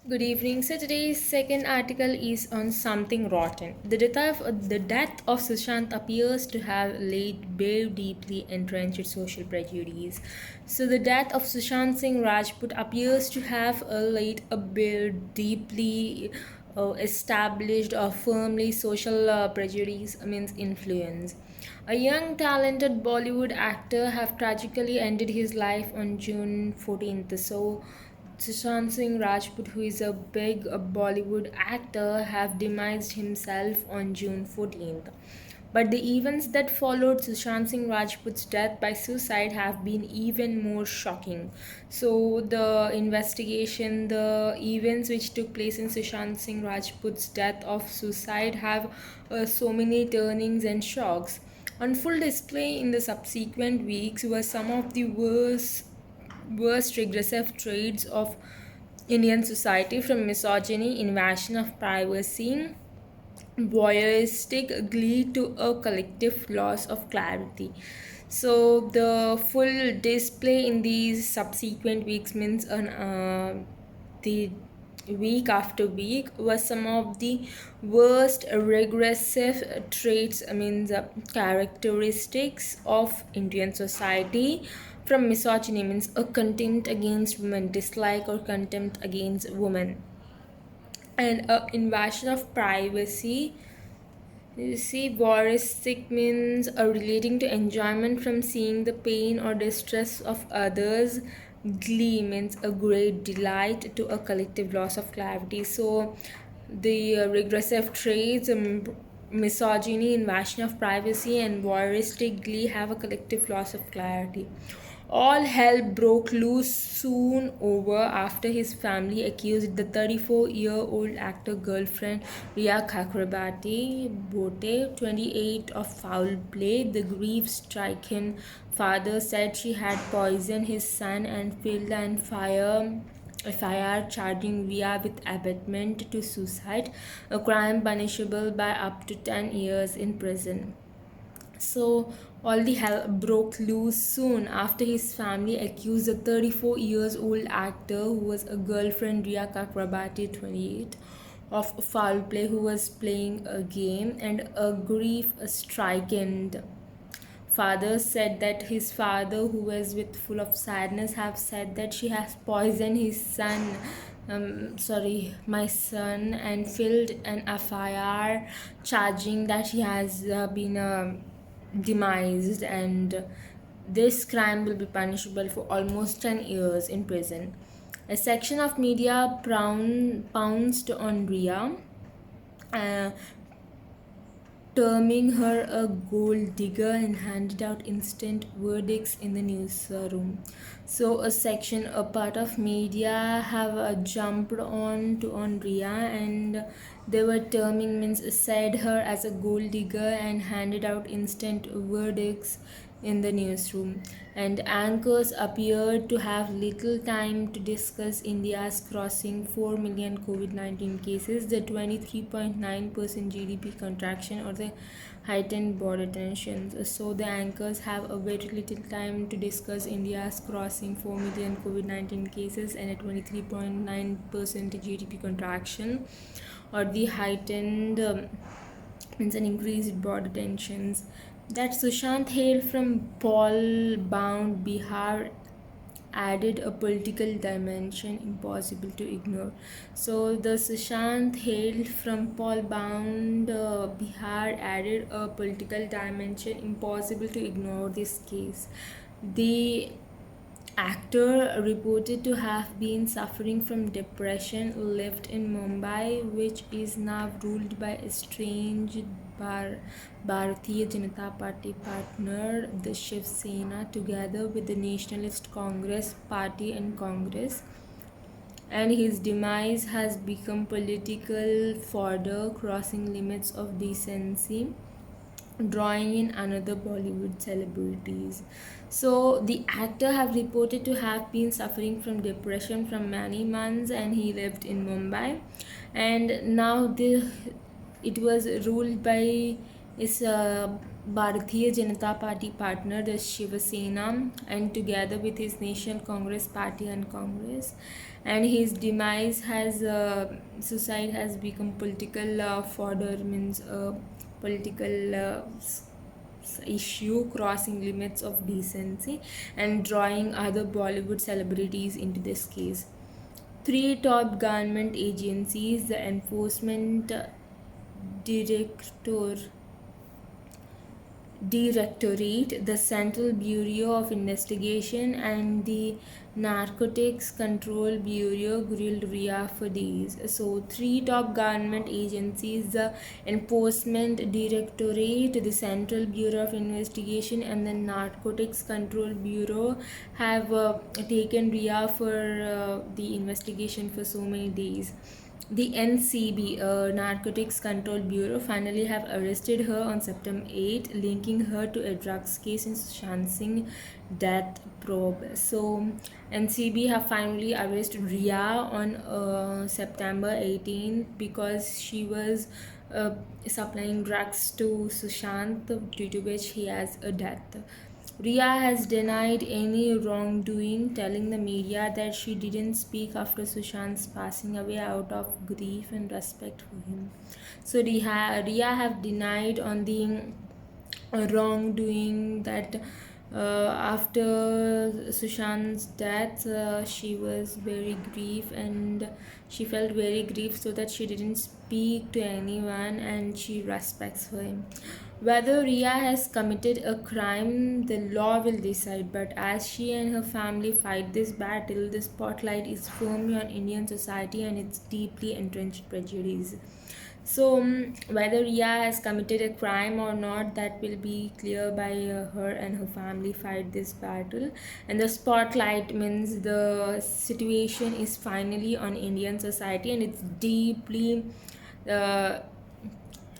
Good evening. So today's second article is on something rotten. The death of Sushant appears to have laid bare deeply entrenched social prejudice. So the death of Sushant Singh Rajput appears to have laid a bare deeply established or firmly social prejudice means influence. A young talented Bollywood actor have tragically ended his life on June 14th. So Sushant Singh Rajput, who is a big Bollywood actor, have demised himself on June 14th. But the events that followed Sushant Singh Rajput's death by suicide have been even more shocking. So, the investigation, the events which took place in Sushant Singh Rajput's death of suicide have so many turnings and shocks. On full display in the subsequent weeks were some of the worst regressive traits of Indian society, from misogyny, invasion of privacy, voyeuristic glee to a collective loss of clarity. So the full display in these subsequent weeks means the week after week was some of the worst regressive traits, characteristics of Indian society, from misogyny means a contempt against women, dislike or contempt against women, and a invasion of privacy. You see, voyeuristic means relating to enjoyment from seeing the pain or distress of others. Glee means a great delight to a collective loss of clarity. So, the regressive traits, misogyny, invasion of privacy, and voyeuristic glee have a collective loss of clarity. All hell broke loose soon over after his family accused the 34-year-old actor girlfriend Ria Chakrabarti Bote, 28, of foul play. The grief-stricken father said she had poisoned his son and filled an FIR charging Ria with abetment to suicide, a crime punishable by up to 10 years in prison. So all the hell broke loose soon after his family accused the 34 years old actor, who was a girlfriend Ria Chakrabarti, 28, of foul play, who was playing a game, and a grief stricken father said that his father, who was with full of sadness, have said that she has poisoned his son, my son, and filled an FIR charging that he has been demised, and this crime will be punishable for almost 10 years in prison. A section of media pounced on Ria, uh, terming her a gold digger, and handed out instant verdicts in the newsroom. So a part of media have jumped on Ria, and they were terming means said her as a gold digger and handed out instant verdicts in the newsroom, and anchors appeared to have little time to discuss India's crossing 4 million COVID 19 cases, the 23.9% GDP contraction, or the heightened border tensions. So, the anchors have a very little time to discuss India's crossing 4 million COVID 19 cases and a 23.9% GDP contraction, or the heightened means an increased border tensions. That Sushant hailed from Paul bound Bihar added a political dimension impossible to ignore. So the Sushant hailed from Paul bound Bihar added a political dimension impossible to ignore this case. The actor, reported to have been suffering from depression, lived in Mumbai, which is now ruled by estranged Bharatiya Janata Party partner, the Shiv Sena, together with the Nationalist Congress Party and Congress. And his demise has become political fodder, crossing limits of decency, drawing in another Bollywood celebrities. So the actor have reported to have been suffering from depression from many months, and he lived in Mumbai, and now it was ruled by his Bharatiya Janata Party partner, the Shiva Sena, and together with his National Congress Party and Congress. And his demise has suicide has become political fodder, means political issue crossing limits of decency and drawing other Bollywood celebrities into this case. Three top government agencies, the Enforcement Director Directorate, the Central Bureau of Investigation, and the Narcotics Control Bureau grilled Ria for days. So, three top government agencies, the Enforcement Directorate, the Central Bureau of Investigation, and the Narcotics Control Bureau, have taken Ria for the investigation for so many days. The NCB, Narcotics Control Bureau, finally have arrested her on September 8, linking her to a drugs case in Sushant Singh death probe. So, NCB have finally arrested Ria on September 18th because she was supplying drugs to Sushant, due to which he has a death. Ria has denied any wrongdoing, telling the media that she didn't speak after Sushant's passing away out of grief and respect for him. So Ria have denied on the wrongdoing that after Sushant's death, she was very grief and she felt very grief, so that she didn't speak to anyone and she respects him. Whether Ria has committed a crime, the law will decide, but as she and her family fight this battle, the spotlight is firmly on Indian society and its deeply entrenched prejudice. So, whether Ria has committed a crime or not, that will be clear by her and her family fight this battle. And the spotlight means the situation is finally on Indian society, and uh,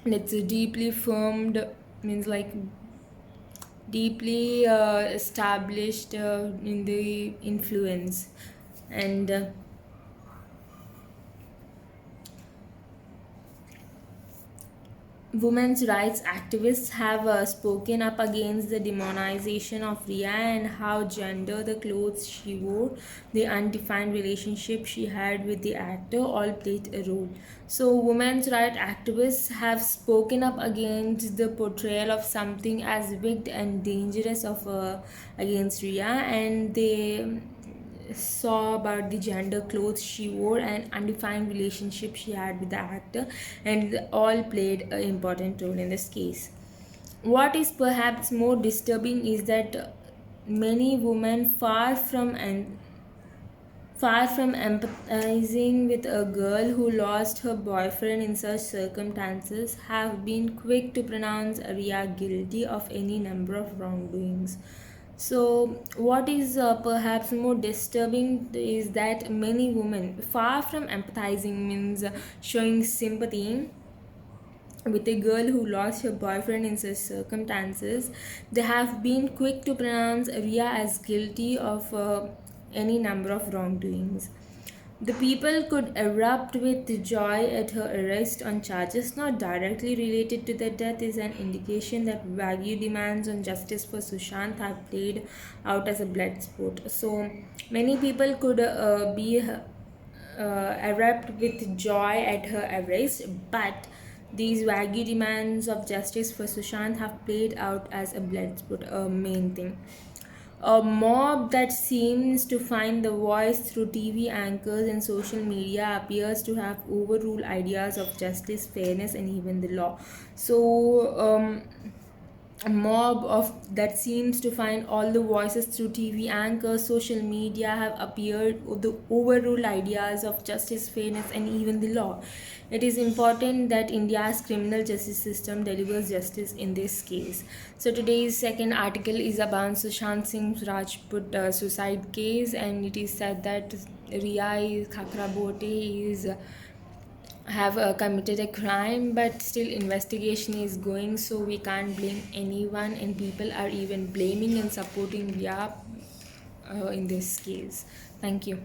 it's deeply formed, means like deeply established in the influence. And women's rights activists have spoken up against the demonization of Ria and how gender, the clothes she wore, the undefined relationship she had with the actor all played a role. So, women's rights activists have spoken up against the portrayal of something as wicked and dangerous of against Ria, and they saw about the gender, clothes she wore, and undefined relationship she had with the actor, and all played an important role in this case. What is perhaps more disturbing is that many women, far from empathizing with a girl who lost her boyfriend in such circumstances, have been quick to pronounce Ria guilty of any number of wrongdoings. So, what is perhaps more disturbing is that many women, far from empathizing, means showing sympathy with a girl who lost her boyfriend in such circumstances, they have been quick to pronounce Ria as guilty of any number of wrongdoings. The people could erupt with joy at her arrest on charges not directly related to the death is an indication that vague demands on justice for Sushant have played out as a blood sport. So many people could be erupt with joy at her arrest, but these vague demands of justice for Sushant have played out as a blood sport, a main thing. A mob that seems to find the voice through TV anchors and social media appears to have overruled ideas of justice, fairness, and even the law. So, a mob of that seems to find all the voices through TV anchors, social media have appeared the overruled ideas of justice, fairness, and even the law. It is important that India's criminal justice system delivers justice in this case. So today's second article is about Sushant Singh Rajput suicide case, and it is said that Ria Chakraborty is have committed a crime, but still investigation is going, so we can't blame anyone, and people are even blaming and supporting Ria in this case. Thank you.